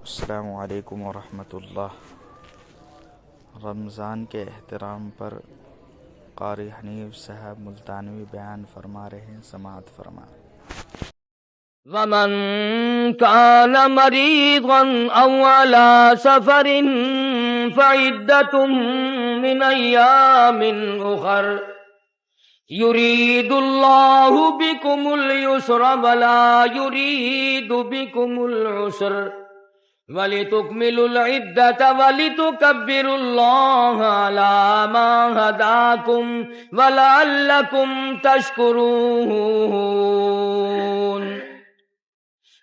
السلام علیکم ورحمۃ اللہ۔ رمضان کے احترام پر قاری حنیف صاحب ملتانوی بیان فرما رہے ہیں، سماعت فرما۔ ومن كان مريضا أو على سفر فعدة من أيام أخر يريد الله بكم اليسر ولا يريد بكم العسر وَلِتُكْمِلُوا الْعِدَّةَ وَلِتُكَبِّرُوا اللَّهَ عَلَى مَا هَدَاكُمْ وَلَعَلَّكُمْ تَشْكُرُونَ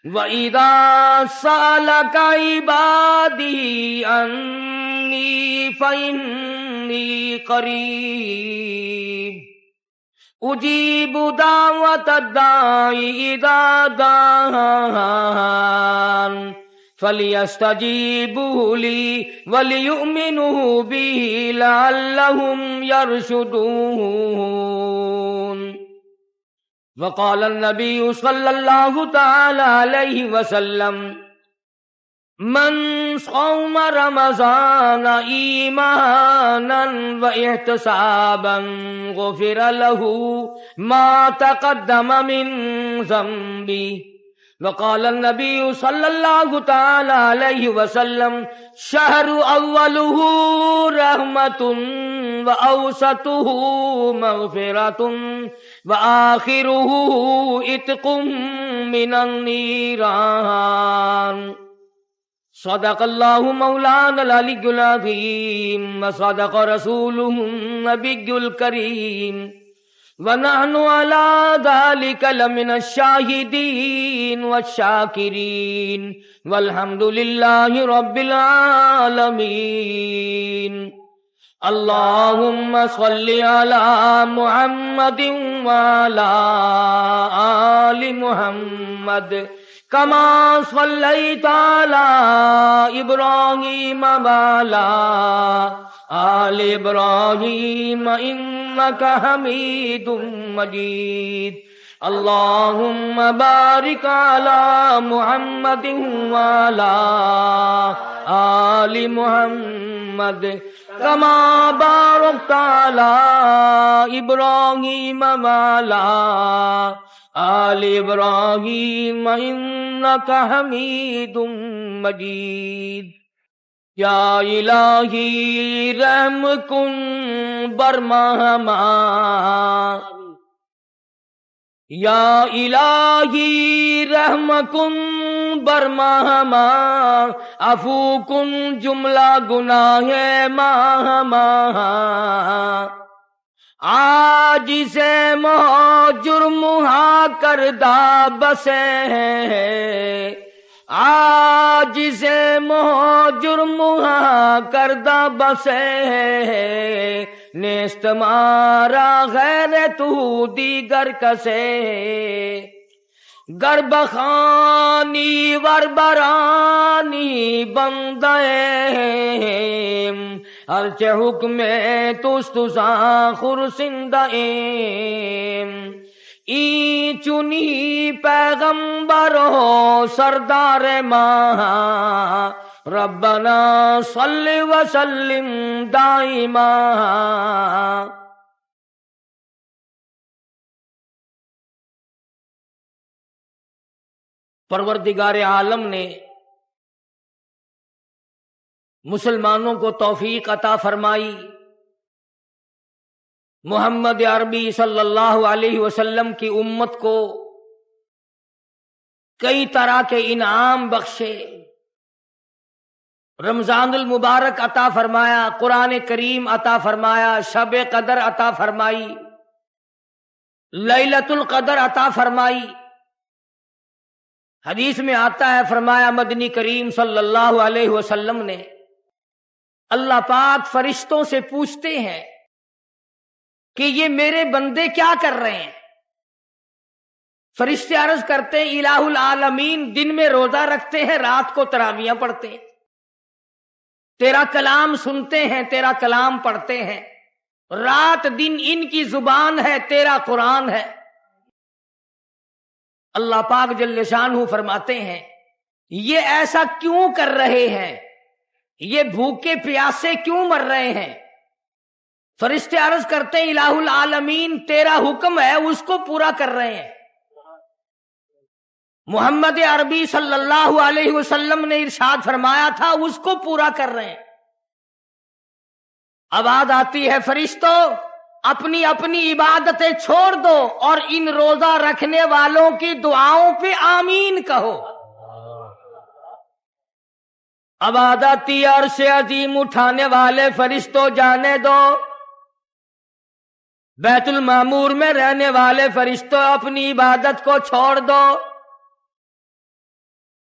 وَإِذَا سَأَلَكَ عِبَادِي عَنِّي فَإِنِّي قَرِيبٌ أُجِيبُ دَعْوَةَ الدَّاعِ إِذَا دَعَانِ فَلْيَسْتَجِيبُوا لِي وَلْيُؤْمِنُوا بِي لَعَلَّهُمْ يَرْشُدُونَ وقال النبي صلى الله تعالى عليه وسلم من صام رمضان إيمانا واحتسابا غفر له ما تقدم من ذنبه وقال النبي صلى الله تعالى عليه وسلم شهر أوله رحمة وأوسطه مغفرة وآخره عتق من النيران صدق الله مولانا العلي العظيم وصدق رسوله النبي الكريم ونحن على ذلك لمن الشاهدين والشاكرين والحمد لله رب العالمين اللهم صل على محمد وعلى آل محمد كما صليت على إبراهيم وعلى آل إبراهيم إنك حميد مجيد اللهم بارك على محمد وعلى آل محمد كما باركت على إبراهيم وعلى آل إبراهيم إنك حميد مجيد یا الہی رحم کن برمہما یا الہی رحم کن برمہما عفو کن جملہ گناہ ماہما عاجز جرم کردہ بسے عاجز جرم کردہ بسے نیست مارا غیر تو دیگر کسے گر بخانی ور برانی بندے ہرچہ حکم تستساں خرسندائیں ای چنی پیغمبر ہو سردار ماں ربنا صلی وسلم دائما پروردگار عالم نے مسلمانوں کو توفیق عطا فرمائی، محمد عربی صلی اللہ علیہ وسلم کی امت کو کئی طرح کے انعام بخشے، رمضان المبارک عطا فرمایا، قرآن کریم عطا فرمایا، شب قدر عطا فرمائی، لیلۃ القدر عطا فرمائی۔ حدیث میں آتا ہے، فرمایا مدنی کریم صلی اللہ علیہ وسلم نے اللہ پاک فرشتوں سے پوچھتے ہیں کہ یہ میرے بندے کیا کر رہے ہیں؟ فرشتے عرض کرتے ہیں الہ العالمین دن میں روزہ رکھتے ہیں، رات کو تراویحیں پڑھتے ہیں، تیرا کلام سنتے ہیں، تیرا کلام پڑھتے ہیں، رات دن ان کی زبان ہے، تیرا قرآن ہے۔ اللہ پاک جل شانہ فرماتے ہیں یہ ایسا کیوں کر رہے ہیں؟ یہ بھوکے پیاسے کیوں مر رہے ہیں؟ فرشتے عرض کرتے ہیں الہ العالمین تیرا حکم ہے، اس کو پورا کر رہے ہیں۔ محمد عربی صلی اللہ علیہ وسلم نے ارشاد فرمایا تھا، اس کو پورا کر رہے ہیں۔ آواز آتی ہے فرشتوں اپنی اپنی عبادتیں چھوڑ دو اور ان روزہ رکھنے والوں کی دعاؤں پہ آمین کہو۔ آواز آتی ہے عرش عظیم اٹھانے والے فرشتوں جانے دو، بیت المعمور میں رہنے والے فرشتوں اپنی عبادت کو چھوڑ دو،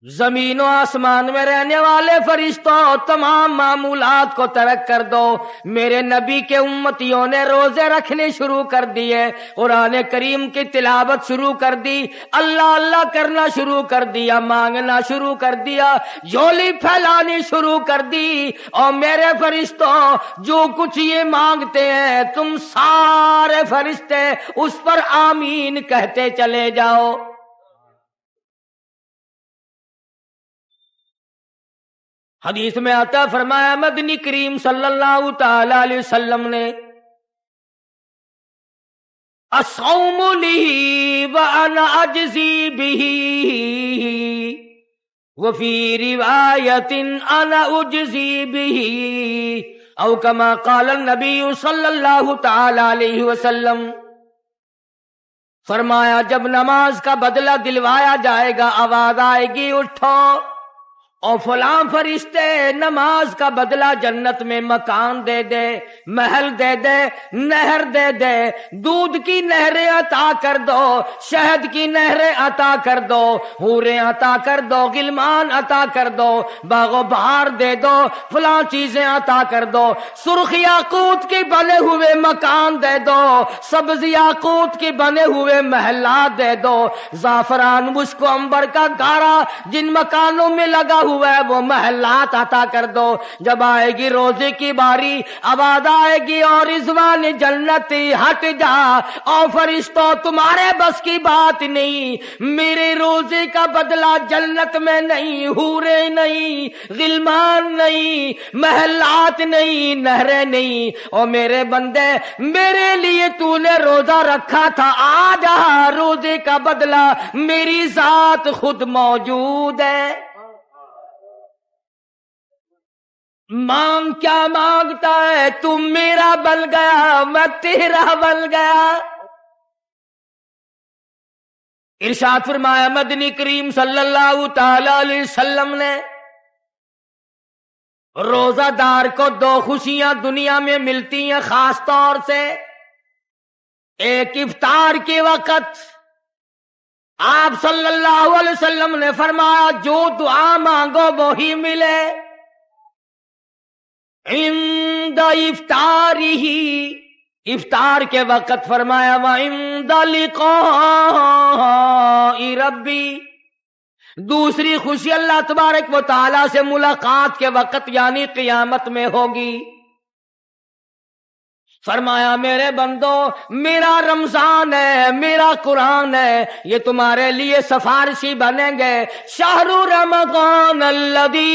زمین و آسمان میں رہنے والے فرشتوں تمام معمولات کو ترک کر دو۔ میرے نبی کے امتیوں نے روزے رکھنے شروع کر دیے، قرآن کریم کی تلاوت شروع کر دی، اللہ اللہ کرنا شروع کر دیا، مانگنا شروع کر دیا، جھولی پھیلانی شروع کر دی۔ اور میرے فرشتوں جو کچھ یہ مانگتے ہیں تم سارے فرشتے اس پر آمین کہتے چلے جاؤ۔ حدیث میں آتا فرمایا مدنی کریم صلی اللہ تعالی علیہ وسلم نے الصوم لی وانا اجزی بہ وفی روایت انا اجزی بہ او کما قال النبی صلی اللہ تعالی علیہ وسلم۔ فرمایا جب نماز کا بدلہ دلوایا جائے گا آواز آئے گی اٹھو اور فلاں فرشتے نماز کا بدلہ جنت میں مکان دے دے، محل دے دے، نہر دے دے، دودھ کی نہریں عطا کر دو، شہد کی نہریں عطا کر دو، حوریں عطا کر دو، غلمان عطا کر دو، باغ و بہار دے دو، فلاں چیزیں عطا کر دو، سرخ یاقوت کے بنے ہوئے مکان دے دو، سبز یاقوت کے بنے ہوئے محلات دے دو، زعفران مشک و عنبر کا گارا جن مکانوں میں لگا ہوا ہے وہ محلات عطا کر دو۔ جب آئے گی روزے کی باری آواز آئے گی اور رضوان جنتی ہٹ جا، اور فرشتوں تمہارے بس کی بات نہیں، میرے روزے کا بدلہ جنت میں نہیں، حورے نہیں، غلمان نہیں، محلات نہیں، نہریں نہیں، اور میرے بندے میرے لیے تو نے روزہ رکھا تھا، آ جا روزے کا بدلہ میری ذات خود موجود ہے۔ مانگ کیا مانگتا ہے؟ تو میرا بن گیا میں تیرا بن گیا۔ ارشاد فرمایا مدنی کریم صلی اللہ تعالی علیہ وسلم نے روزہ دار کو دو خوشیاں دنیا میں ملتی ہیں خاص طور سے، ایک افطار کے وقت آپ صلی اللہ علیہ وسلم نے فرمایا جو دعا مانگو وہی ملے، عند افطارہ افطار کے وقت فرمایا وعند لقاء ربی، دوسری خوشی اللہ تبارک و تعالی سے ملاقات کے وقت یعنی قیامت میں ہوگی۔ فرمایا میرے بندو میرا رمضان ہے، میرا قرآن ہے، یہ تمہارے لیے سفارشی بنیں گے۔ شہر رمضان الذی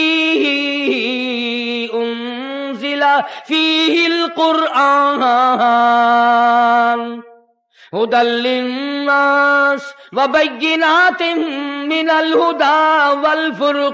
انزل فیہ القرآن ہدی للناس وبینات من الہدی والفرقان۔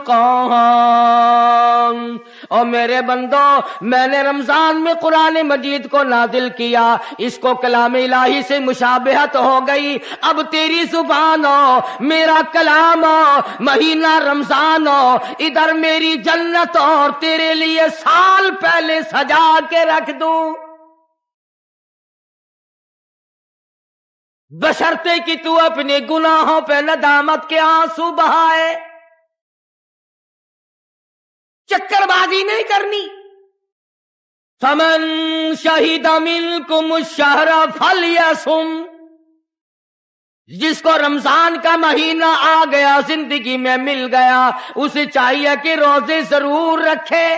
اور میرے بندو میں نے رمضان میں قرآن مجید کو نازل کیا، اس کو کلام الہی سے مشابہت ہو گئی، اب تیری زبان ہو، میرا کلام ہو، مہینہ رمضان ہو، ادھر میری جنت اور تیرے لیے سال پہلے سجا کے رکھ دوں، بشرطے کہ تو اپنے گناہوں پہ ندامت کے آنسو بہائے، چکر بازی نہیں کرنی۔ فمن شہد منکم الشہر فلیصم، جس کو رمضان کا مہینہ آ گیا زندگی میں مل گیا اسے چاہیے کہ روزے ضرور رکھے۔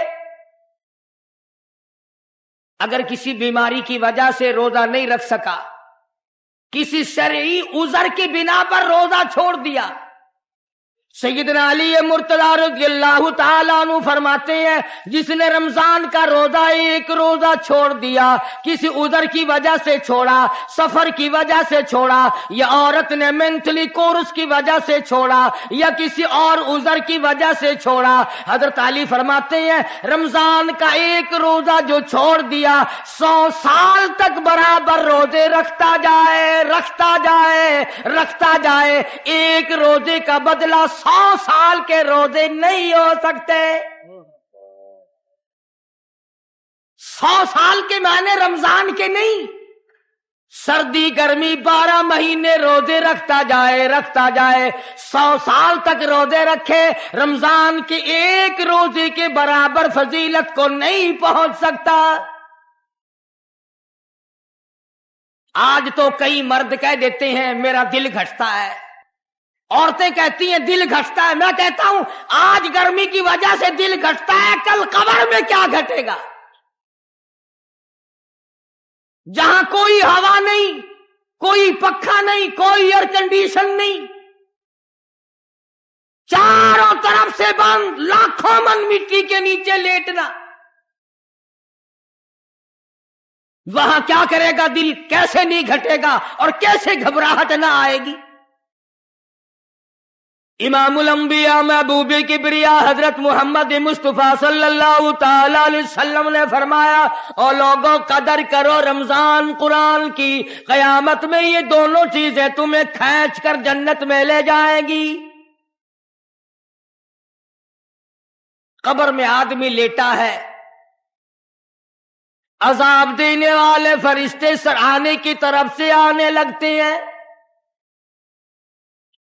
اگر کسی بیماری کی وجہ سے روزہ نہیں رکھ سکا، کسی شرعی عذر کی بنا پر روزہ چھوڑ دیا، سیدنا علی مرتضی رضی اللہ تعالیٰ عنہ فرماتے ہیں جس نے رمضان کا روزہ ایک روزہ چھوڑ دیا، کسی عذر کی وجہ سے چھوڑا، سفر کی وجہ سے چھوڑا، یا عورت نے مینٹلی کورس کی وجہ سے چھوڑا، یا کسی اور عذر کی وجہ سے چھوڑا، حضرت علی فرماتے ہیں رمضان کا ایک روزہ جو چھوڑ دیا 100 سال تک برابر روزے رکھتا جائے رکھتا جائے رکھتا جائے، ایک روزے کا بدلہ 100 سال کے روزے نہیں ہو سکتے۔ 100 سال کے معنی رمضان کے نہیں، سردی گرمی 12 مہینے روزے رکھتا جائے 100 سال تک روزے رکھے، رمضان کے ایک روزے کے برابر فضیلت کو نہیں پہنچ سکتا۔ آج تو کئی مرد کہہ دیتے ہیں میرا دل گھٹتا ہے، عورتیں کہتی ہیں دل گھٹتا ہے، میں کہتا ہوں آج گرمی کی وجہ سے دل گھٹتا ہے، کل قبر میں کیا گھٹے گا؟ جہاں کوئی ہوا نہیں، کوئی پنکھا نہیں، کوئی ایئر کنڈیشن نہیں، چاروں طرف سے بند، لاکھوں من مٹی کے نیچے لیٹنا، وہاں کیا کرے گا دل؟ کیسے نہیں گھٹے گا اور کیسے گھبراہٹ نہ آئے گی؟ امام الانبیاء محبوب کبریا حضرت محمد مصطفیٰ صلی اللہ تعالی علیہ وسلم نے فرمایا اور لوگوں قدر کرو رمضان قرآن کی، قیامت میں یہ دونوں چیزیں تمہیں کھینچ کر جنت میں لے جائیں گی۔ قبر میں آدمی لیٹا ہے، عذاب دینے والے فرشتے سرانے کی طرف سے آنے لگتے ہیں،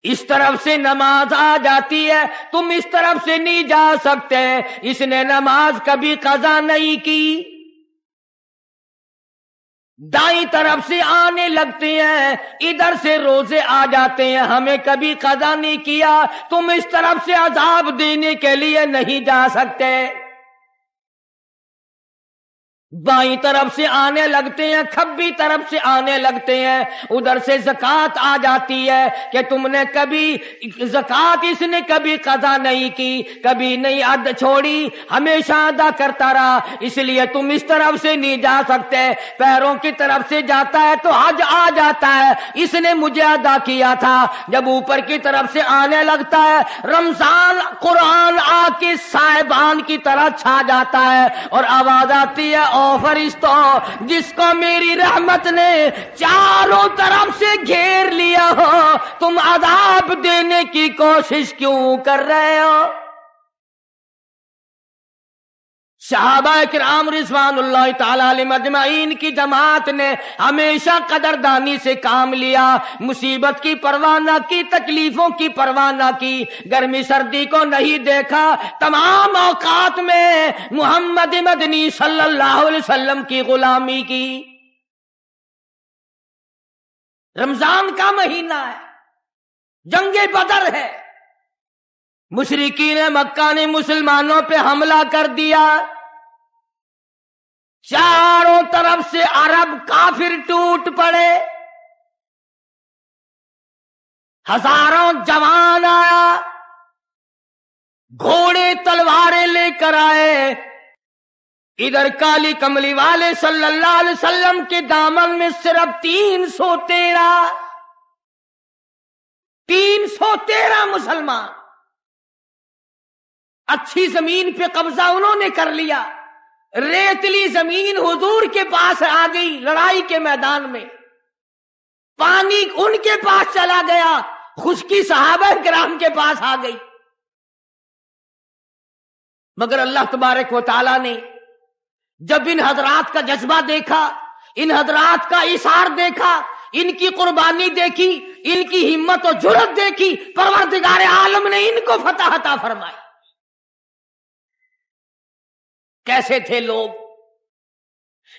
اس طرف سے نماز آ جاتی ہے، تم اس طرف سے نہیں جا سکتے، اس نے نماز کبھی قضا نہیں کی۔ دائیں طرف سے آنے لگتے ہیں، ادھر سے روزے آ جاتے ہیں، ہمیں کبھی قضا نہیں کیا، تم اس طرف سے عذاب دینے کے لیے نہیں جا سکتے۔ بائیں طرف سے آنے لگتے ہیں، کھبی طرف سے آنے لگتے ہیں، ادھر سے زکوٰۃ آ جاتی ہے کہ تم نے کبھی زکوٰۃ اس نے کبھی قضا نہیں کی، کبھی نہیں اد چھوڑی، ہمیشہ ادا کرتا رہا، اس لیے تم اس طرف سے نہیں جا سکتے۔ پیروں کی طرف سے جاتا ہے تو حج آ جاتا ہے، اس نے مجھے ادا کیا تھا۔ جب اوپر کی طرف سے آنے لگتا ہے، رمضان قرآن آ کے صاحبان کی طرح چھا جاتا ہے اور آواز آتی ہے فرشتوں جس کو میری رحمت نے چاروں طرف سے گھیر لیا ہو، تم عذاب دینے کی کوشش کیوں کر رہے ہو؟ صحابہ کرام رضوان اللہ تعالی علیہم اجمعین کی جماعت نے ہمیشہ قدردانی سے کام لیا، مصیبت کی پرواہ نہ کی، تکلیفوں کی پرواہ نہ کی، گرمی سردی کو نہیں دیکھا، تمام اوقات میں محمد مدنی صلی اللہ علیہ وسلم کی غلامی کی۔ رمضان کا مہینہ ہے، جنگ بدر ہے، مشرکین مکہ نے مسلمانوں پہ حملہ کر دیا، چاروں طرف سے عرب کافر ٹوٹ پڑے، ہزاروں جوان آیا، گھوڑے تلواریں لے کر آئے، ادھر کالی کملی والے صلی اللہ علیہ وسلم کے دامن میں صرف 313 مسلمان، اچھی زمین پہ قبضہ انہوں نے کر لیا، ریتلی زمین حضور کے پاس آ گئی، لڑائی کے میدان میں پانی ان کے پاس چلا گیا، خشکی صحابہ کرام کے پاس آ گئی، مگر اللہ تبارک و تعالی نے جب ان حضرات کا جذبہ دیکھا، ان حضرات کا ایثار دیکھا، ان کی قربانی دیکھی، ان کی ہمت و جرأت دیکھی، پروردگار عالم نے ان کو فتح عطا فرمائی۔ کیسے تھے لوگ؟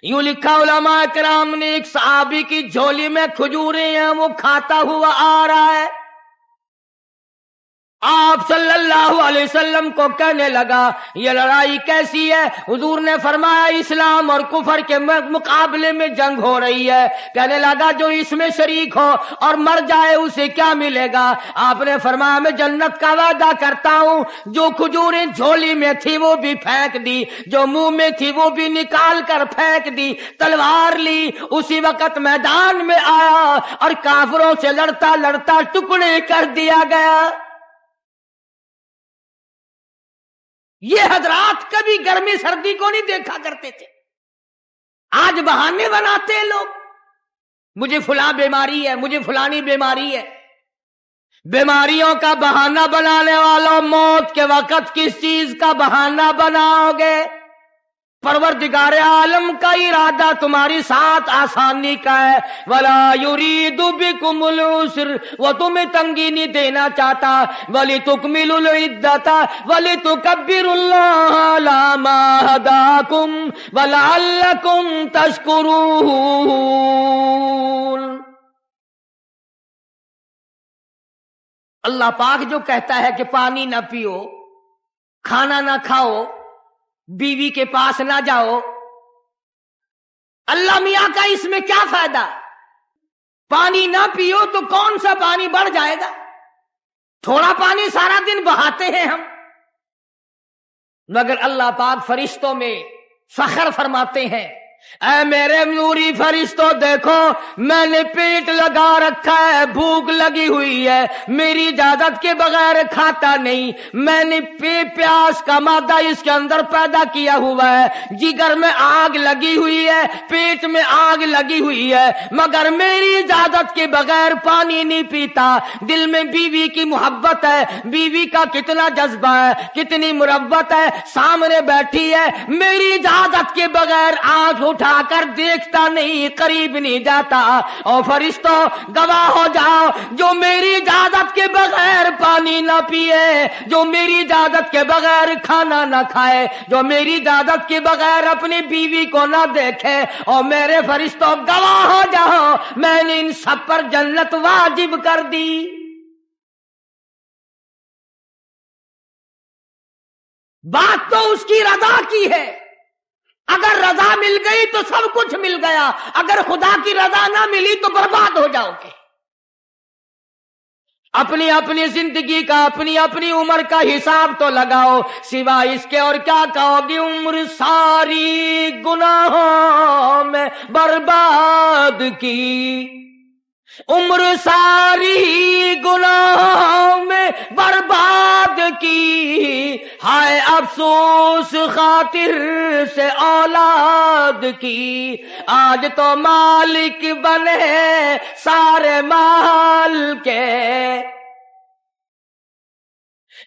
یوں لکھا علماء کرام نے، ایک صحابی کی جھولی میں کھجوریں ہیں، وہ کھاتا ہوا آ رہا ہے، آپ صلی اللہ علیہ وسلم کو کہنے لگا یہ لڑائی کیسی ہے؟ حضور نے فرمایا اسلام اور کفر کے مقابلے میں جنگ ہو رہی ہے۔ کہنے لگا جو اس میں شریک ہو اور مر جائے اسے کیا ملے گا؟ آپ نے فرمایا میں جنت کا وعدہ کرتا ہوں، جو کھجوریں جھولی میں تھی وہ بھی پھینک دی، جو منہ میں تھی وہ بھی نکال کر پھینک دی، تلوار لی، اسی وقت میدان میں آیا اور کافروں سے لڑتا لڑتا ٹکڑے کر دیا گیا۔ یہ حضرات کبھی گرمی سردی کو نہیں دیکھا کرتے تھے، آج بہانے بناتے ہیں لوگ، مجھے فلاں بیماری ہے، مجھے فلانی بیماری ہے۔ بیماریوں کا بہانہ بنانے والوں، موت کے وقت کس چیز کا بہانہ بناؤ گے؟ پروردگار عالم کا ارادہ تمہاری ساتھ آسانی کا ہے، ولا یرید بکم العسر، وہ تمہیں تنگی نہیں دینا چاہتا، ولتکملوا العدۃ ولتکبروا اللہ علی ما ہداکم ولعلکم تشکرون۔ اللہ پاک جو کہتا ہے کہ پانی نہ پیو، کھانا نہ کھاؤ، بیوی کے پاس نہ جاؤ، اللہ میاں کا اس میں کیا فائدہ؟ پانی نہ پیو تو کون سا پانی بڑھ جائے گا؟ تھوڑا پانی سارا دن بہاتے ہیں ہم، مگر اللہ پاک فرشتوں میں فخر فرماتے ہیں، اے میرے نوری فرشتوں دیکھو میں نے پیٹ لگا رکھا ہے، بھوک لگی ہوئی ہے، میری اجازت کے بغیر کھاتا نہیں، میں نے پیاس کا مادہ اس کے اندر پیدا کیا ہوا ہے، جگر میں آگ لگی ہوئی ہے، پیٹ میں آگ لگی ہوئی ہے، مگر میری اجازت کے بغیر پانی نہیں پیتا۔ دل میں بیوی کی محبت ہے، بیوی کا کتنا جذبہ ہے، کتنی مروت ہے، سامنے بیٹھی ہے، میری اجازت کے بغیر آنکھ اٹھا کر دیکھتا نہیں، قریب نہیں جاتا۔ اور فرشتوں گواہ ہو جاؤ، جو میری اجازت کے بغیر پانی نہ پیے، جو میری اجازت کے بغیر کھانا نہ کھائے، جو میری اجازت کے بغیر اپنی بیوی کو نہ دیکھے، اور میرے فرشتوں گواہ ہو جاؤ میں نے ان سب پر جنت واجب کر دی۔ بات تو اس کی رضا کی ہے، اگر رضا مل گئی تو سب کچھ مل گیا، اگر خدا کی رضا نہ ملی تو برباد ہو جاؤ گے۔ اپنی اپنی زندگی کا، اپنی اپنی عمر کا حساب تو لگاؤ، سوا اس کے اور کیا کہو گی؟ عمر ساری گناہوں میں برباد کی، عمر ساری گناہوں میں برباد کی، ہائے افسوس خاطر سے اولاد کی، آج تو مالک بنے سارے مال کے۔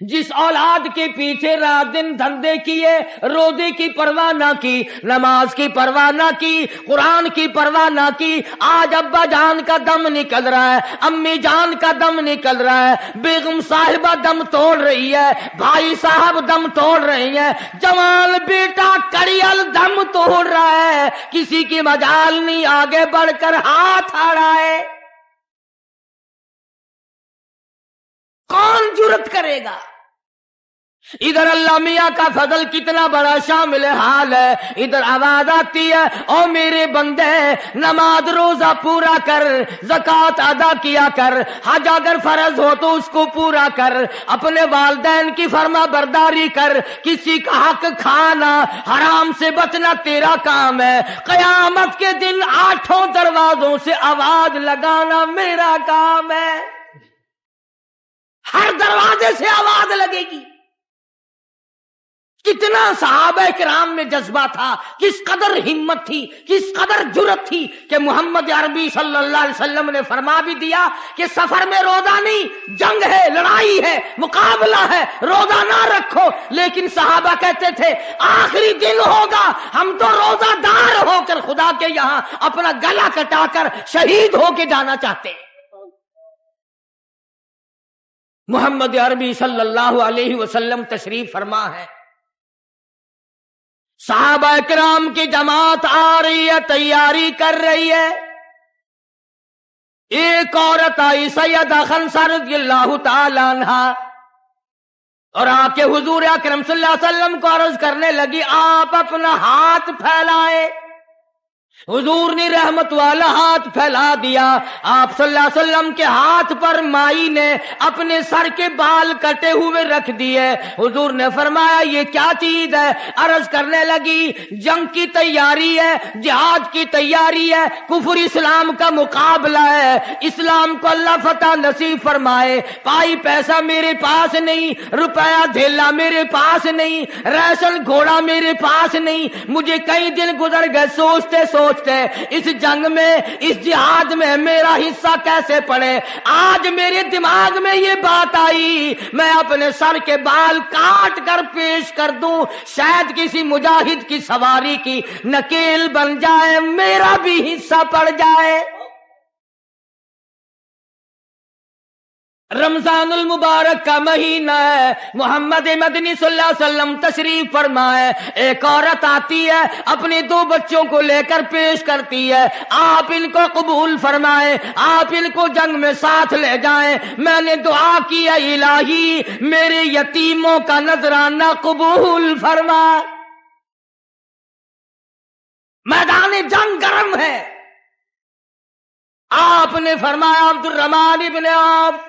جس اولاد کے پیچھے رات دن دھندے کیے، روزے کی پرواہ نہ کی، نماز کی پرواہ نہ کی، قرآن کی پرواہ نہ کی، آج ابا جان کا دم نکل رہا ہے، امی جان کا دم نکل رہا ہے، بیگم صاحبہ دم توڑ رہی ہے، بھائی صاحب دم توڑ رہی ہیں، جوان بیٹا کڑیل دم توڑ رہا ہے، کسی کی مجال نہیں آگے بڑھ کر ہاتھ آڑا ہے۔ کون جرت کرے گا؟ ادھر اللہ میاں کا فضل کتنا بڑا شامل حال ہے، ادھر آواز آتی ہے او میرے بندے نماز روزہ پورا کر، زکوٰۃ ادا کیا کر، حج اگر فرض ہو تو اس کو پورا کر، اپنے والدین کی فرما برداری کر، کسی کا حق کھانا، حرام سے بچنا تیرا کام ہے، قیامت کے دن 8 دروازوں سے آواز لگانا میرا کام ہے۔ ہر دروازے سے آواز لگے گی۔ کتنا صحابہ کرام میں جذبہ تھا، کس قدر ہمت تھی، کس قدر جرت تھی کہ محمد عربی صلی اللہ علیہ وسلم نے فرما بھی دیا کہ سفر میں روزہ نہیں، جنگ ہے، لڑائی ہے، مقابلہ ہے، روزہ نہ رکھو، لیکن صحابہ کہتے تھے آخری دن ہوگا ہم تو روزہ دار ہو کر خدا کے یہاں اپنا گلا کٹا کر شہید ہو کے جانا چاہتے ہیں۔ محمد عربی صلی اللہ علیہ وسلم تشریف فرما ہے، صحابہ کرام کی جماعت آ رہی ہے، تیاری کر رہی ہے، ایک عورت آئی سیدہ خنسہ رضی اللہ تعالی عنہا، اور آ کے حضور اکرم صلی اللہ علیہ وسلم کو عرض کرنے لگی آپ اپنا ہاتھ پھیلائیں. حضور نے رحمت والا ہاتھ پھیلا دیا. آپ صلی اللہ علیہ وسلم کے ہاتھ پر مائی نے اپنے سر کے بال کٹے ہوئے رکھ دیے. حضور نے فرمایا یہ کیا چیز ہے؟ عرض کرنے لگی جنگ کی تیاری ہے, جہاد کی تیاری ہے, کفر اسلام کا مقابلہ ہے, اسلام کو اللہ فتح نصیب فرمائے. پائی پیسہ میرے پاس نہیں, روپیہ دھیلا میرے پاس نہیں, ریشن گھوڑا میرے پاس نہیں. مجھے کئی دن گزر گئے سوچتے سوچتے اس جنگ میں, اس جہاد میں میرا حصہ کیسے پڑے. آج میرے دماغ میں یہ بات آئی میں اپنے سر کے بال کاٹ کر پیش کر دوں, شاید کسی مجاہد کی سواری کی نکیل بن جائے, میرا بھی حصہ پڑ جائے. رمضان المبارک کا مہینہ ہے, محمد مدنی صلی اللہ علیہ وسلم تشریف فرمائے. ایک عورت آتی ہے اپنے 2 بچوں کو لے کر پیش کرتی ہے, آپ ان کو قبول فرمائیں, آپ ان کو جنگ میں ساتھ لے جائیں. میں نے دعا کی ہے الہی میرے یتیموں کا نذرانہ قبول فرما. میدان جنگ گرم ہے. آپ نے فرمایا عبد الرحمن ابن عوف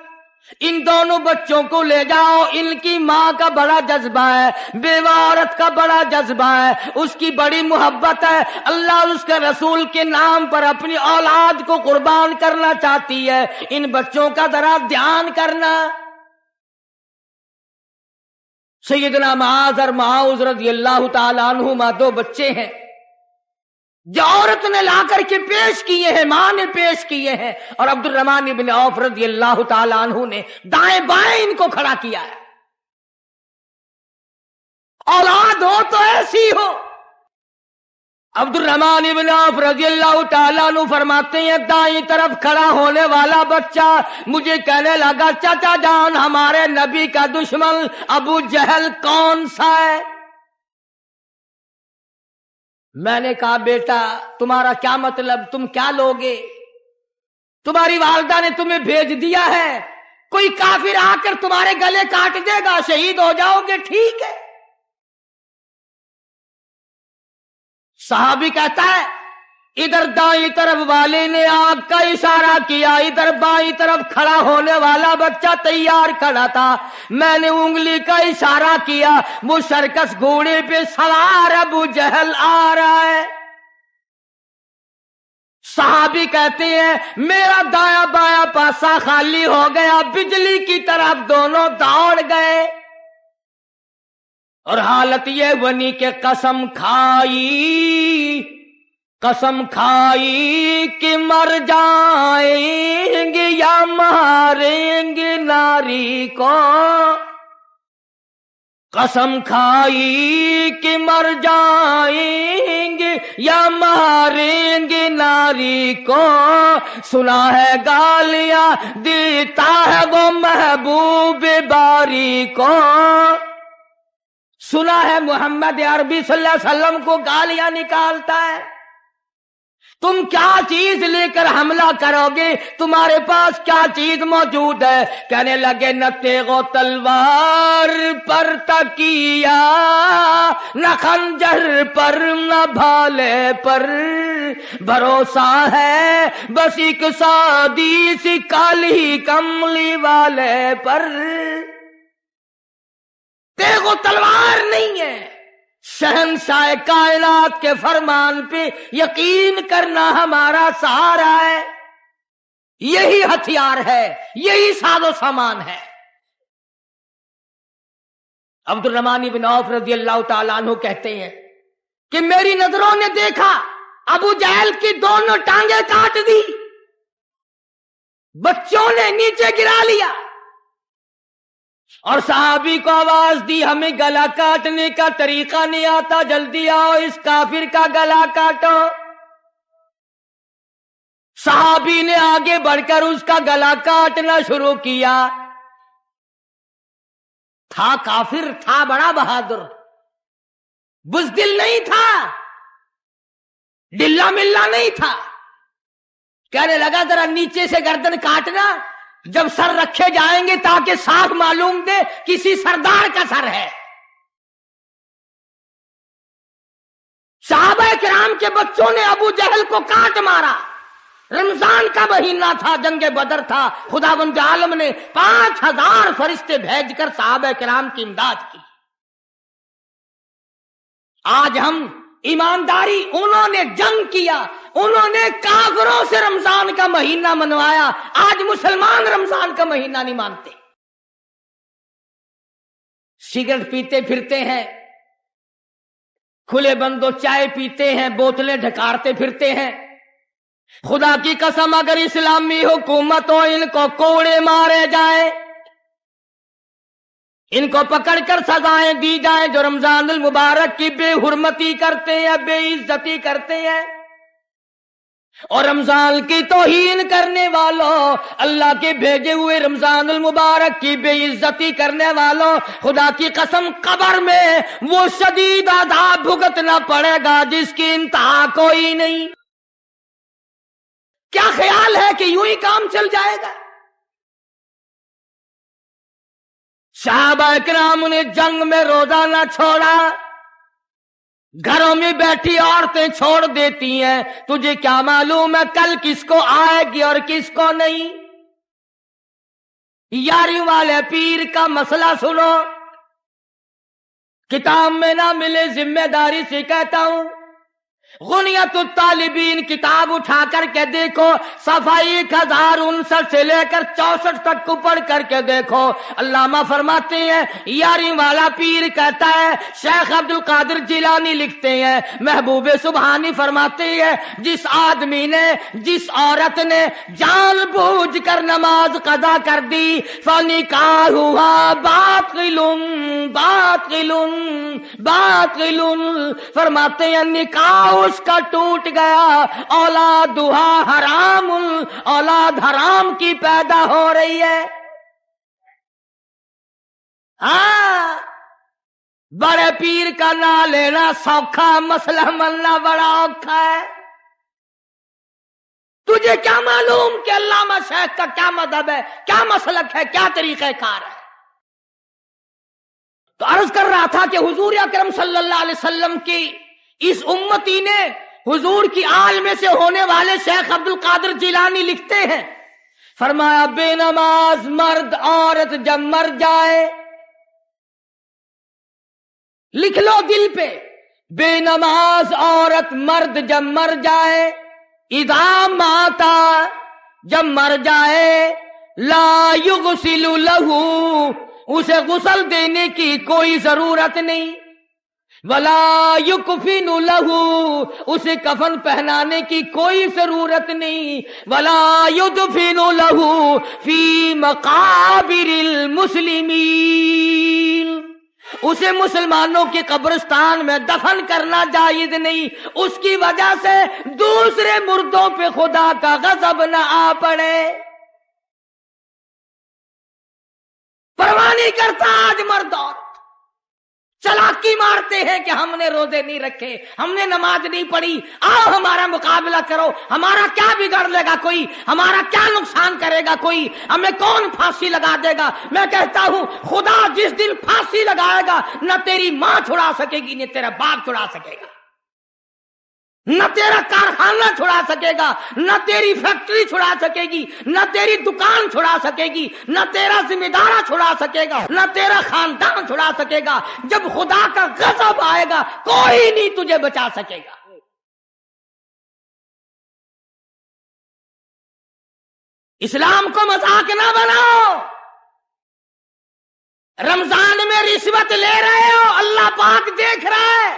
ان دونوں بچوں کو لے جاؤ, ان کی ماں کا بڑا جذبہ ہے, بیوہ عورت کا بڑا جذبہ ہے, اس کی بڑی محبت ہے, اللہ اور اس کے رسول کے نام پر اپنی اولاد کو قربان کرنا چاہتی ہے, ان بچوں کا ذرا دھیان کرنا. سیدنا معاذ اور معاذ رضی اللہ تعالیٰ عنہما 2 بچے ہیں جو عورت نے لا کر کے پیش کیے ہیں, ماں نے پیش کیے ہیں, اور عبد الرحمن ابن عوف رضی اللہ تعالیٰ عنہ نے دائیں بائیں ان کو کھڑا کیا ہے. اولاد ہو تو ایسی ہو. عبد الرحمن ابن عوف رضی اللہ تعالیٰ عنہ فرماتے ہیں دائیں طرف کھڑا ہونے والا بچہ مجھے کہنے لگا چچا جان ہمارے نبی کا دشمن ابو جہل کون سا ہے؟ میں نے کہا بیٹا تمہارا کیا مطلب, تم کیا لوگے؟ تمہاری والدہ نے تمہیں بھیج دیا ہے, کوئی کافر آ کر تمہارے گلے کاٹ دے گا, شہید ہو جاؤ گے, ٹھیک ہے. صحابی کہتا ہے ادھر دائیں طرف والے نے آگ کا اشارہ کیا, ادھر بائیں طرف کھڑا ہونے والا بچہ تیار کھڑا تھا, میں نے انگلی کا اشارہ کیا, وہ سرکس گھوڑے پہ سوار ابو جہل آ رہا ہے. صحابی کہتے ہیں میرا دایاں بایاں پاسا خالی ہو گیا, بجلی کی طرف دونوں دوڑ گئے, اور حالت یہ بنی کہ قسم کھائی کہ مر جائیں گے یا ماریں گے ناری کو. قسم کھائی کہ مر جائیں گے یا ماریں گے ناری کو. سنا ہے گالیاں دیتا ہے وہ محبوب باری کو. سنا ہے محمد عربی صلی اللہ علیہ وسلم کو گالیاں نکالتا ہے. تم کیا چیز لے کر حملہ کرو گے, تمہارے پاس کیا چیز موجود ہے؟ کہنے لگے نہ تیغ و تلوار پر تکیا, نہ خنجر پر نہ بھالے پر, بھروسہ ہے بس ایک سادی سی کالی کملی والے پر. تیغ و تلوار نہیں ہے, شہنشاہ کائنات کے فرمان پہ یقین کرنا ہمارا سہارا ہے. یہی ہتھیار ہے, یہی ساز و سامان ہے. عبد الرحمن بن عوف رضی اللہ تعالیٰ عنہ کہتے ہیں کہ میری نظروں نے دیکھا ابو جہل کی دونوں ٹانگیں کاٹ دی, بچوں نے نیچے گرا لیا, اور صحابی کو آواز دی ہمیں گلا کاٹنے کا طریقہ نہیں آتا, جلدی آؤ اس کافر کا گلا کاٹو. صحابی نے آگے بڑھ کر اس کا گلا کاٹنا شروع کیا. تھا کافر, تھا بڑا بہادر, بزدل نہیں تھا, ڈلا ملا نہیں تھا. کہنے لگا ذرا نیچے سے گردن کاٹنا, جب سر رکھے جائیں گے تاکہ صاف معلوم دے کسی سردار کا سر ہے. صحابہ کرام کے بچوں نے ابو جہل کو کاٹ مارا. رمضان کا مہینہ تھا، جنگ بدر تھا. خداوند عالم نے 5000 فرشتے بھیج کر صحابہ کرام کی امداد کی. آج ہم ایمانداری، انہوں نے جنگ کیا، انہوں نے کافروں سے رمضان کا مہینہ منوایا. آج مسلمان رمضان کا مہینہ نہیں مانتے. سگریٹ پیتے پھرتے ہیں، کھلے بندوں چائے پیتے ہیں، بوتلیں ڈھکارتے پھرتے ہیں. خدا کی قسم اگر اسلامی حکومت ہو ان کو کوڑے مارے جائیں، ان کو پکڑ کر سزائیں دی جائیں جو رمضان المبارک کی بے حرمتی کرتے ہیں، بے عزتی کرتے ہیں. اور رمضان کی توہین کرنے والوں، اللہ کے بھیجے ہوئے رمضان المبارک کی بے عزتی کرنے والوں، خدا کی قسم قبر میں وہ شدید عذاب بھگتنا پڑے گا جس کی انتہا کوئی نہیں. کیا خیال ہے کہ یوں ہی کام چل جائے گا؟ صحابہ کرام نے جنگ میں روزہ نہ چھوڑا. گھروں میں بیٹھی عورتیں چھوڑ دیتی ہیں. تجھے کیا معلوم ہے کل کس کو آئے گی اور کس کو نہیں؟ یاری والے پیر کا مسئلہ سنو، کتاب میں نہ ملے ذمہ داری سے کہتا ہوں. غنیت الطالبین کتاب اٹھا کر کے دیکھو، صفحہ 1059 سے لے کر 64 تک کو پڑھ کر کے دیکھو. علامہ فرماتے ہیں یاری والا پیر کہتا ہے، شیخ عبد القادر جیلانی لکھتے ہیں، محبوب سبحانی فرماتے ہیں جس آدمی نے، جس عورت نے جان بوجھ کر نماز قضا کر دی فنکاحها باطل باطل باطل، فرماتے ہیں نکاح اس کا ٹوٹ گیا. اولادھا حرام، اولاد حرام کی پیدا ہو رہی ہے. ہاں، بڑے پیر کا نام لینا سوکھا، مسئلہ ملنا بڑا اوکھا ہے. تجھے کیا معلوم کہ علامہ شیخ کا کیا مذہب ہے، کیا مسلک ہے، کیا طریقہ کار ہے؟ تو عرض کر رہا تھا کہ حضور اکرم صلی اللہ علیہ وسلم کی اس امتی نے، حضور کی آل میں سے ہونے والے شیخ عبد القادر جیلانی لکھتے ہیں، فرمایا بے نماز مرد عورت جب مر جائے، لکھ لو دل پہ، بے نماز عورت مرد جب مر جائے، اذا ماتا جب مر جائے، لا یغسل لہو اسے غسل دینے کی کوئی ضرورت نہیں، ولا یکفن لہو اسے کفن پہنانے کی کوئی ضرورت نہیں، ولا یدفن لہو فی مقابر المسلمین اسے مسلمانوں کے قبرستان میں دفن کرنا جائز نہیں، اس کی وجہ سے دوسرے مردوں پہ خدا کا غضب نہ آ پڑے. پرواہ نہیں کرتا آج مرد اور چلاکی مارتے ہیں کہ ہم نے روزے نہیں رکھے، ہم نے نماز نہیں پڑھی، آؤ ہمارا مقابلہ کرو، ہمارا کیا بگڑ لے گا کوئی، ہمارا کیا نقصان کرے گا کوئی، ہمیں کون پھانسی لگا دے گا. میں کہتا ہوں خدا جس دن پھانسی لگائے گا نہ تیری ماں چھڑا سکے گی، نہ تیرا باپ چھڑا سکے گا، نہ تیرا کارخانہ چھڑا سکے گا، نہ تیری فیکٹری چھڑا سکے گی، نہ تیری دکان چھڑا سکے گی، نہ تیرا ذمہ دارہ چھڑا سکے گا، نہ تیرا خاندان چھڑا سکے گا. جب خدا کا غضب آئے گا کوئی نہیں تجھے بچا سکے گا. اسلام کو مذاق نہ بناؤ. رمضان میں رشوت لے رہے ہو، اللہ پاک دیکھ رہا ہے،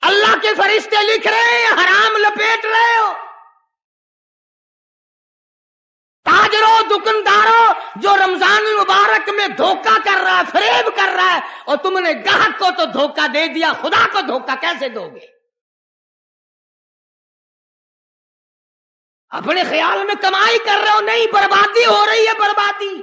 اللہ کے فرشتے لکھ رہے ہیں، حرام لپیٹ رہے ہو. تاجروں، دکانداروں جو رمضان المبارک میں دھوکہ کر رہا ہے، فریب کر رہا ہے، اور تم نے گاہک کو تو دھوکہ دے دیا، خدا کو دھوکہ کیسے دو گے؟ اپنے خیال میں کمائی کر رہے ہو، نہیں، بربادی ہو رہی ہے، بربادی.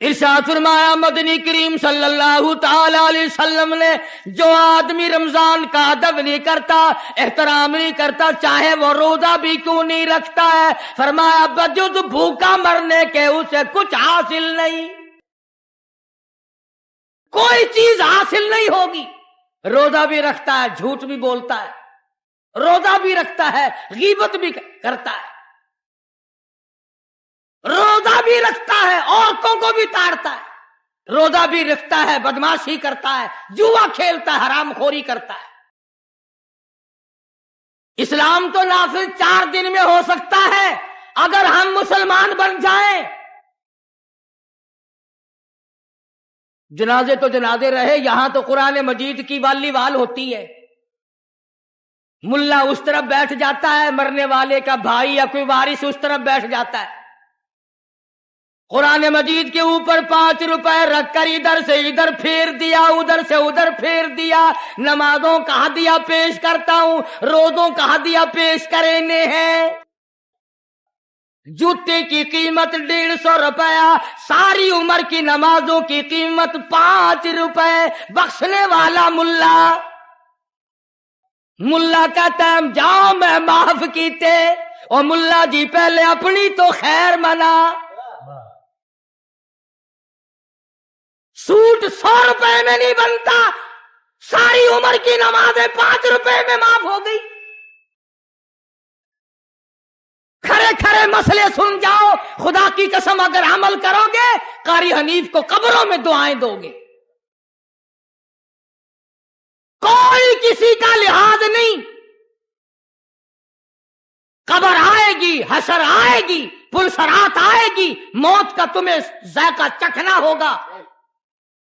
ارشاد فرمایا مدنی کریم صلی اللہ تعالی علیہ وسلم نے جو آدمی رمضان کا ادب نہیں کرتا، احترام نہیں کرتا، چاہے وہ روزہ بھی کیوں نہیں رکھتا ہے، فرمایا بجز بھوکا مرنے کے اسے کچھ حاصل نہیں، کوئی چیز حاصل نہیں ہوگی۔ روزہ بھی رکھتا ہے، جھوٹ بھی بولتا ہے، روزہ بھی رکھتا ہے، غیبت بھی کرتا ہے، روزہ بھی رکھتا ہے، عورتوں کو بھی تاڑتا ہے، روزہ بھی رکھتا ہے، بدماشی کرتا ہے، جوا کھیلتا ہے، حرام خوری کرتا ہے۔ اسلام تو نافذ 4 دن میں ہو سکتا ہے اگر ہم مسلمان بن جائیں۔ جنازے تو جنازے رہے، یہاں تو قرآن مجید کی والی وال ہوتی ہے، ملا اس طرف بیٹھ جاتا ہے، مرنے والے کا بھائی یا کوئی وارث اس طرف بیٹھ جاتا ہے، قرآن مجید کے اوپر 5 روپے رکھ کر ادھر سے ادھر پھیر دیا، ادھر سے ادھر پھیر دیا، نمازوں کا ہدیہ پیش کرتا ہوں، روزوں کا ہدیہ پیش کرنے ہیں، جوتے کی قیمت 150 روپیہ، ساری عمر کی نمازوں کی قیمت 5 روپے، بخشنے والا ملا کہتا ہے جاؤ میں معاف کیتے، اور ملا جی پہلے اپنی تو خیر منا، سوٹ 100 روپے میں نہیں بنتا، ساری عمر کی نمازیں 5 روپے میں معاف ہو گئی۔ کھڑے کھڑے مسئلے سن جاؤ، خدا کی قسم اگر عمل کرو گے قاری حنیف کو قبروں میں دعائیں دو گے، کوئی کسی کا لحاظ نہیں، قبر آئے گی، حشر آئے گی، پلسرات آئے گی، موت کا تمہیں ذائقہ چکھنا ہوگا۔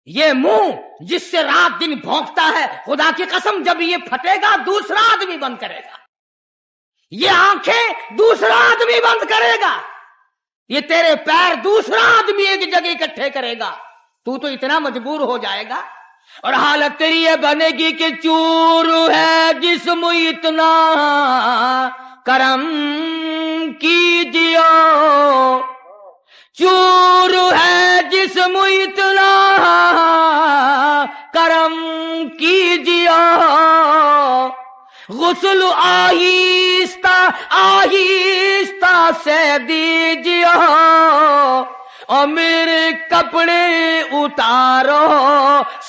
یہ منہ جس سے رات دن بھونکتا ہے، خدا کی قسم جب یہ پھٹے گا دوسرا آدمی بند کرے گا، یہ آنکھیں دوسرا آدمی بند کرے گا، یہ تیرے پیر دوسرا آدمی ایک جگہ اکٹھے کرے گا، تو اتنا مجبور ہو جائے گا، اور حالت تیری یہ بنے گی کہ چور ہے جسم اتنا کرم کیجیو، چور ہے جسم اتنا کرم کیجیو، غسل آہستہ آہستہ سے دیجیو، اور میرے کپڑے اتارو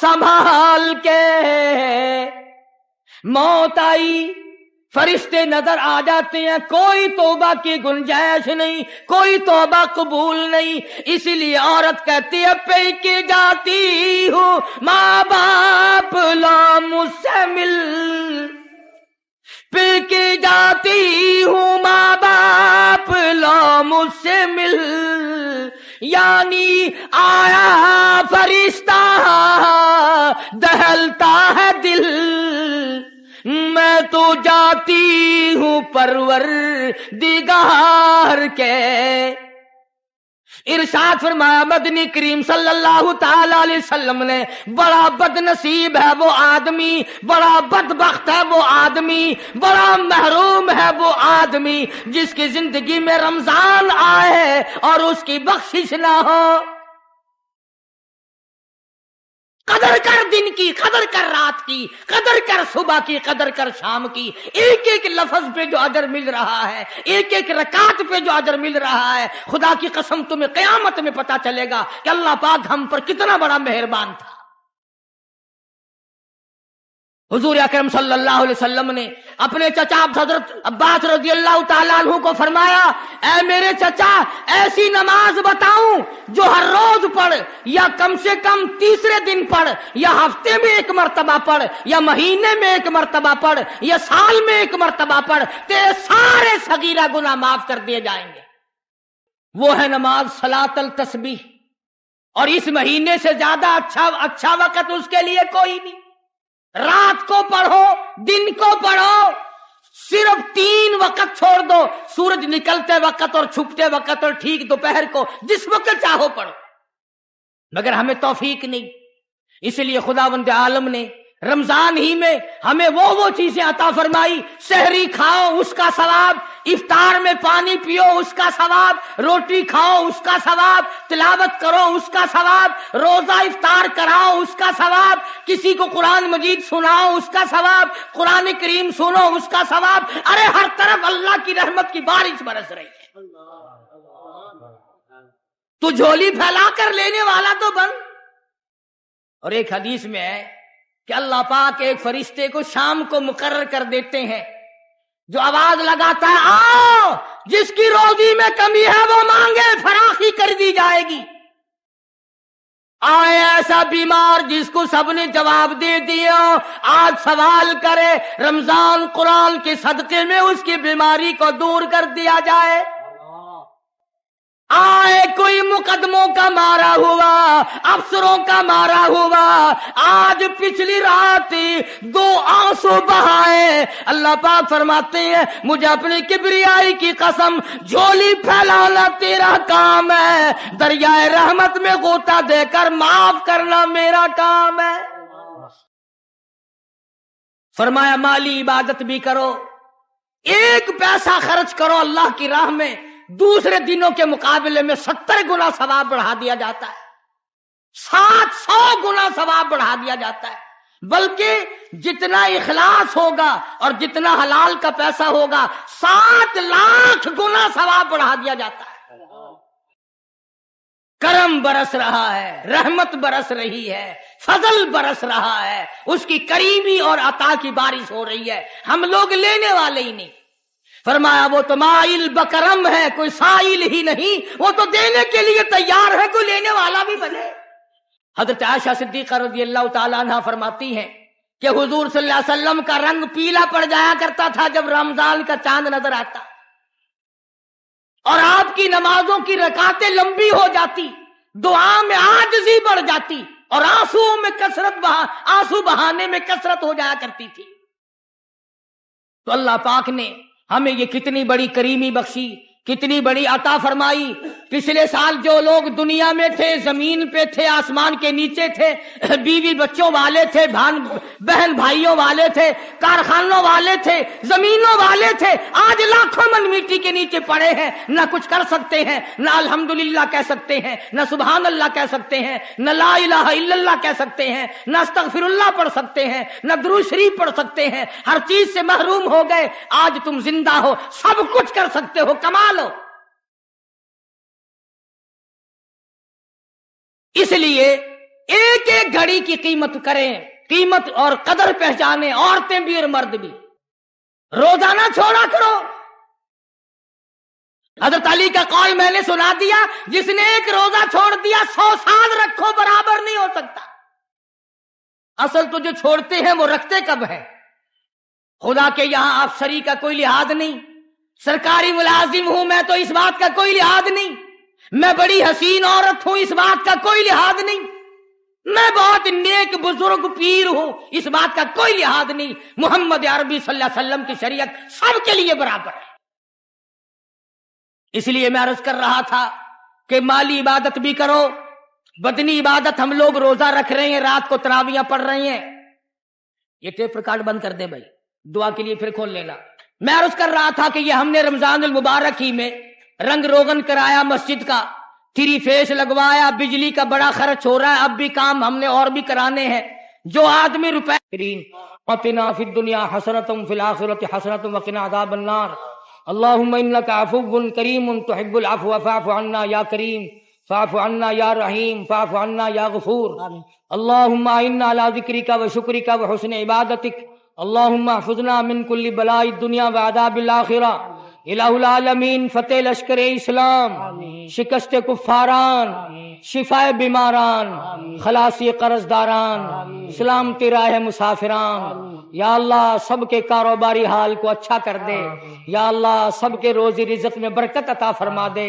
سنبھال کے، موت آئی، فرشتے نظر آ جاتے ہیں، کوئی توبہ کی گنجائش نہیں، کوئی توبہ قبول نہیں، اسی لیے عورت کہتی ہے پی کے جاتی ہوں ماں باپ لا مجھ سے مل، پی کے جاتی ہوں ماں باپ لا مجھ سے مل، یعنی آیا فرشتہ دہلتا ہے دل، میں تو جاتی ہوں پروردگار کے۔ ارشاد فرمایا مدنی کریم صلی اللہ تعالی علیہ وسلم نے، بڑا بد نصیب ہے وہ آدمی، بڑا بدبخت ہے وہ آدمی، بڑا محروم ہے وہ آدمی جس کی زندگی میں رمضان آئے اور اس کی بخشش نہ ہو۔ قدر کر دن کی، قدر کر رات کی، قدر کر صبح کی، قدر کر شام کی، ایک ایک لفظ پہ جو اجر مل رہا ہے، ایک ایک رکعت پہ جو اجر مل رہا ہے، خدا کی قسم تمہیں قیامت میں پتا چلے گا کہ اللہ پاک ہم پر کتنا بڑا مہربان تھا۔ حضور اکرم صلی اللہ علیہ وسلم نے اپنے چچا حضرت عباس رضی اللہ تعالیٰ عنہ کو فرمایا، اے میرے چچا ایسی نماز بتاؤں جو ہر روز پڑھ، یا کم سے کم تیسرے دن پڑھ، یا ہفتے میں 1 مرتبہ پڑھ، یا مہینے میں 1 مرتبہ پڑھ، یا سال میں 1 مرتبہ پڑھ، تیرے سارے صغیرہ گناہ معاف کر دیے جائیں گے۔ وہ ہے نماز صلاۃ التسبیح، اور اس مہینے سے زیادہ اچھا وقت اس کے لیے کوئی نہیں۔ رات کو پڑھو، دن کو پڑھو، صرف 3 وقت چھوڑ دو، سورج نکلتے وقت اور چھپتے وقت اور ٹھیک دوپہر کو، جس وقت چاہو پڑھو، مگر ہمیں توفیق نہیں۔ اس لیے خداوند عالم نے رمضان ہی میں ہمیں وہ چیزیں عطا فرمائی. سحری کھاؤ اس کا ثواب، افطار میں پانی پیو اس کا ثواب، روٹی کھاؤ اس کا ثواب، تلاوت کرو اس کا ثواب، روزہ افطار کراؤ اس کا ثواب، کسی کو قرآن مجید سناؤ اس کا ثواب، قرآن کریم سنو اس کا ثواب. ارے ہر طرف اللہ کی رحمت کی بارش برس رہی ہے. تو جھولی پھیلا کر لینے والا تو بن. اور ایک حدیث میں ہے کہ اللہ پاک ایک فرشتے کو شام کو مقرر کر دیتے ہیں جو آواز لگاتا ہے آؤ جس کی روزی میں کمی ہے وہ مانگے فراخی کر دی جائے گی. آئے ایسا بیمار جس کو سب نے جواب دے دیا آج سوال کرے رمضان قرآن کے صدقے میں اس کی بیماری کو دور کر دیا جائے. آئے کوئی مقدموں کا مارا ہوا، افسروں کا مارا ہوا، آج پچھلی رات 2 آنسو بہائے. اللہ پاک فرماتے ہیں مجھے اپنی کبریائی کی قسم جھولی پھیلانا تیرا کام ہے، دریائے رحمت میں غوطہ دے کر معاف کرنا میرا کام ہے. فرمایا مالی عبادت بھی کرو، 1 پیسہ خرچ کرو اللہ کی راہ میں، دوسرے دنوں کے مقابلے میں 70 گنا ثواب بڑھا دیا جاتا ہے، 700 گنا ثواب بڑھا دیا جاتا ہے. بلکہ جتنا اخلاص ہوگا اور جتنا حلال کا پیسہ ہوگا 7 لاکھ گنا ثواب بڑھا دیا جاتا ہے. کرم برس رہا ہے، رحمت برس رہی ہے، فضل برس رہا ہے، اس کی کریمی اور عطا کی بارش ہو رہی ہے. ہم لوگ لینے والے ہی نہیں. فرمایا وہ تو مائل بکرم ہے، کوئی سائل ہی نہیں، وہ تو دینے کے لیے تیار ہے، کوئی لینے والا بھی بنے. حضرت عائشہ صدیقہ رضی اللہ تعالیٰ عنہ فرماتی ہیں کہ حضور صلی اللہ علیہ وسلم کا رنگ پیلا پڑ جایا کرتا تھا جب رمضان کا چاند نظر آتا، اور آپ کی نمازوں کی رکعتیں لمبی ہو جاتی، دعا میں عاجزی بڑھ جاتی، اور آنسو بہانے میں کثرت ہو جایا کرتی تھی. تو اللہ پاک نے ہمیں یہ کتنی بڑی کریمی بخشی، کتنی بڑی عطا فرمائی. پچھلے سال جو لوگ دنیا میں تھے، زمین پہ تھے، آسمان کے نیچے تھے، بیوی بچوں والے تھے، بہن بھائیوں والے تھے، کارخانوں والے تھے، زمینوں والے تھے، آج لاکھوں من مٹی کے نیچے پڑے ہیں، نہ کچھ کر سکتے ہیں، نہ الحمدللہ کہہ سکتے ہیں، نہ سبحان اللہ کہہ سکتے ہیں، نہ لا الہ الا اللہ کہہ سکتے ہیں، نہ استغفر اللہ پڑھ سکتے ہیں، نہ درود شریف پڑھ سکتے ہیں. ہر چیز سے محروم ہو گئے. آج تم زندہ ہو، سب کچھ کر سکتے ہو، کمال ہو. اس لیے ایک ایک گھڑی کی قیمت کریں، قیمت اور قدر پہچانیں، عورتیں بھی اور مرد بھی. روزانہ چھوڑا کرو. حضرت علی کا قول میں نے سنا دیا، جس نے 1 روزہ چھوڑ دیا 100 سال رکھو برابر نہیں ہو سکتا. اصل تو جو چھوڑتے ہیں وہ رکھتے کب ہیں. خدا کے یہاں افسری کا کوئی لحاظ نہیں، سرکاری ملازم ہوں میں تو اس بات کا کوئی لحاظ نہیں، میں بڑی حسین عورت ہوں اس بات کا کوئی لحاظ نہیں، میں بہت نیک بزرگ پیر ہوں اس بات کا کوئی لحاظ نہیں. محمد عربی صلی اللہ علیہ وسلم کی شریعت سب کے لیے برابر ہے. اس لیے میں عرض کر رہا تھا کہ مالی عبادت بھی کرو، بدنی عبادت. ہم لوگ روزہ رکھ رہے ہیں، رات کو تراویحاں پڑھ رہے ہیں. یہ ٹیپ ریکارڈ بند کر دیں بھائی، دعا کے لیے پھر کھول لینا. میں عرض کر رہا تھا کہ یہ ہم نے رمضان المبارک ہی میں رنگ روغن کرایا، مسجد کا 3 فیس لگوایا، بجلی کا بڑا خرچ ہو رہا ہے، اب بھی کام ہم نے اور بھی کرانے ہیں. جو آدمی روپے اَتِنَا فِي الدُّنْيَا حَسَنَةً وَفِي الْآخِرَةِ حَسَنَةً وَقِنَا عَذَابَ النَّارِ اللهم إنك عفو كريم تحب العفو فاعف عنا يا كريم فاعف عنا يا رحيم فاعف عنا يا غفور. اللهم أعنا على ذكرك وشكرك وحسن عبادتك. اللهم احفظنا من كل بلاء الدنيا وعذاب الآخرة. الہ العالمین فتح لشکر اسلام، شکست کفاران، شفاء بیماران، خلاصی قرض داران، سلامتی راہ مسافران. یا اللہ سب کے کاروباری حال کو اچھا کر دے، یا اللہ سب کے روزی رزق میں برکت عطا فرما دے،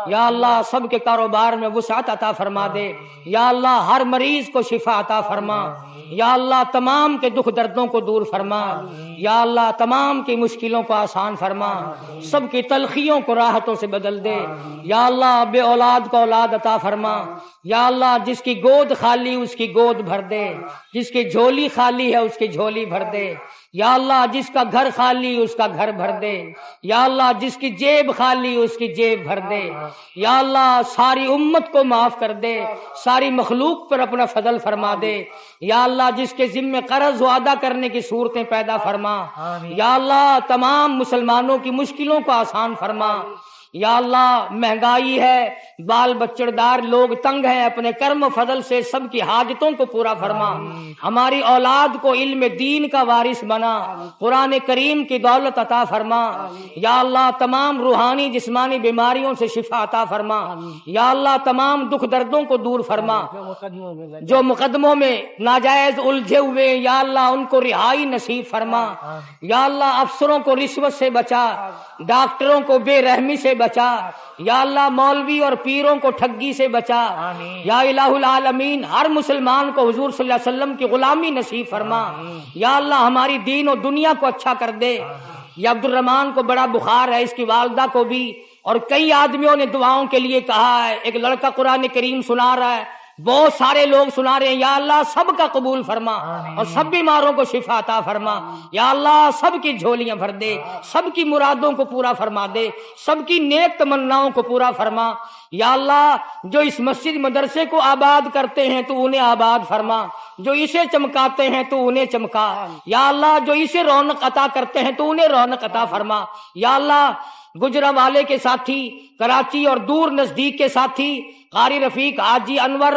یا اللہ سب کے کاروبار میں وسعت عطا فرما دے، یا اللہ ہر مریض کو شفا عطا فرما، یا اللہ تمام کے دکھ دردوں کو دور فرما، یا اللہ تمام کی مشکلوں کو آسان فرما، سب کی تلخیوں کو راحتوں سے بدل دے، یا اللہ بے اولاد کو اولاد عطا فرما، یا اللہ جس کی گود خالی اس کی گود بھر دے، جس کی جھولی خالی ہے اس کی جھولی بھر دے، یا اللہ جس کا گھر خالی اس کا گھر بھر دے، یا اللہ جس کی جیب خالی اس کی جیب بھر دے، یا اللہ ساری امت کو معاف کر دے، ساری مخلوق پر اپنا فضل فرما دے، یا اللہ جس کے ذمے قرض ادا کرنے کی صورتیں پیدا فرما، یا اللہ تمام مسلمانوں کی مشکلوں کو آسان فرما، یا اللہ مہنگائی ہے، بال بچڑ دار لوگ تنگ ہیں، اپنے کرم و فضل سے سب کی حاجتوں کو پورا فرما، ہماری اولاد کو علم دین کا وارث بنا، قرآن کریم کی دولت عطا فرما، یا اللہ تمام روحانی جسمانی بیماریوں سے شفا عطا فرما، یا اللہ تمام دکھ دردوں کو دور فرما، جو مقدموں میں ناجائز الجھے ہوئے یا اللہ ان کو رہائی نصیب فرما، یا اللہ افسروں کو رشوت سے بچا، ڈاکٹروں کو بے رحمی سے بچا، یا اللہ مولوی اور پیروں کو ٹھگی سے بچا، یا الہ العالمین ہر مسلمان کو حضور صلی اللہ علیہ وسلم کی غلامی نصیب فرما، یا اللہ ہماری دین و دنیا کو اچھا کر دے۔ یہ عبد الرحمان کو بڑا بخار ہے، اس کی والدہ کو بھی، اور کئی آدمیوں نے دعاؤں کے لیے کہا ہے، ایک لڑکا قرآن کریم سنا رہا ہے، بہت سارے لوگ سنا رہے ہیں، یا اللہ سب کا قبول فرما اور سب بیماروں کو شفا عطا فرما، یا اللہ سب کی جھولیاں بھر دے، سب کی مرادوں کو پورا فرما دے، سب کی نیک تمناؤں کو پورا فرما، یا اللہ جو اس مسجد مدرسے کو آباد کرتے ہیں تو انہیں آباد فرما، جو اسے چمکاتے ہیں تو انہیں چمکا، یا اللہ جو اسے رونق عطا کرتے ہیں تو انہیں رونق عطا فرما، یا اللہ گجرانوالے کے ساتھی، کراچی اور دور نزدیک کے ساتھی، قاری رفیق، حاجی انور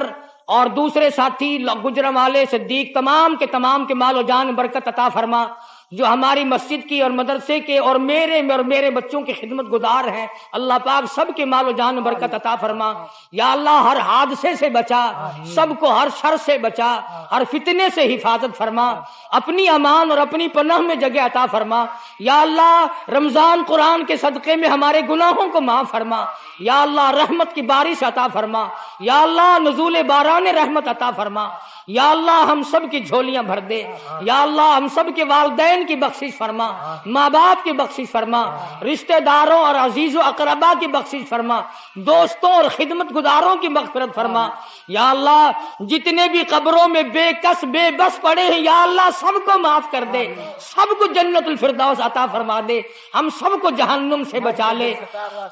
اور دوسرے ساتھی گجرانوالے صدیق، تمام کے مال و جان برکت عطا فرما، جو ہماری مسجد کی اور مدرسے کے اور میرے بچوں کی خدمت گزار ہیں، اللہ پاک سب کے مال و جان برکت عطا فرما، یا اللہ ہر حادثے سے بچا، سب کو ہر شر سے بچا، ہر فتنے سے حفاظت فرما، اپنی امان اور اپنی پناہ میں جگہ عطا فرما، یا اللہ رمضان قرآن کے صدقے میں ہمارے گناہوں کو معاف فرما، یا اللہ رحمت کی بارش عطا فرما، یا اللہ نزول باران رحمت عطا فرما، یا اللہ ہم سب کی جھولیاں بھر دے، یا اللہ ہم سب کے والدین کی بخشش فرما، ماں باپ کی بخشش فرما، رشتہ داروں اور عزیز و اقربا کی بخشش فرما، دوستوں اور خدمت گزاروں کی مغفرت فرما، یا اللہ جتنے بھی قبروں میں بے کس بے بس پڑے ہیں یا اللہ سب کو معاف کر دے، سب کو جنت الفردوس عطا فرما دے، ہم سب کو جہنم سے بچا لے۔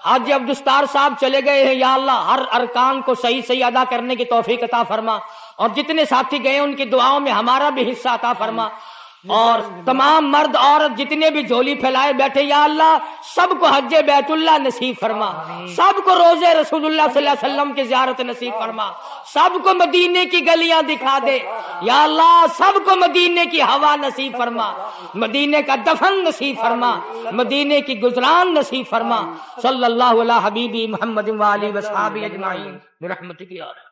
حاجی عبدالستار صاحب چلے گئے ہیں، یا اللہ ہر ارکان کو صحیح ادا کرنے کی توفیق عطا فرما، اور جتنے ساتھی گئے ان کی دعاؤں میں ہمارا بھی حصہ عطا فرما، اور تمام مرد عورت جتنے بھی جھولی پھیلائے بیٹھے یا اللہ سب کو حج بیت اللہ نصیب فرما، سب کو روزے رسول اللہ صلی اللہ علیہ وسلم کی زیارت نصیب فرما، سب کو مدینے کی گلیاں دکھا دے یا اللہ، سب کو مدینے کی ہوا نصیب فرما، مدینے کا دفن نصیب فرما، مدینے کی گزران نصیب فرما۔ صلی اللہ علیہ حبیبی محمد و آلہ و صحابہ اجمعین برحمتک یا رب۔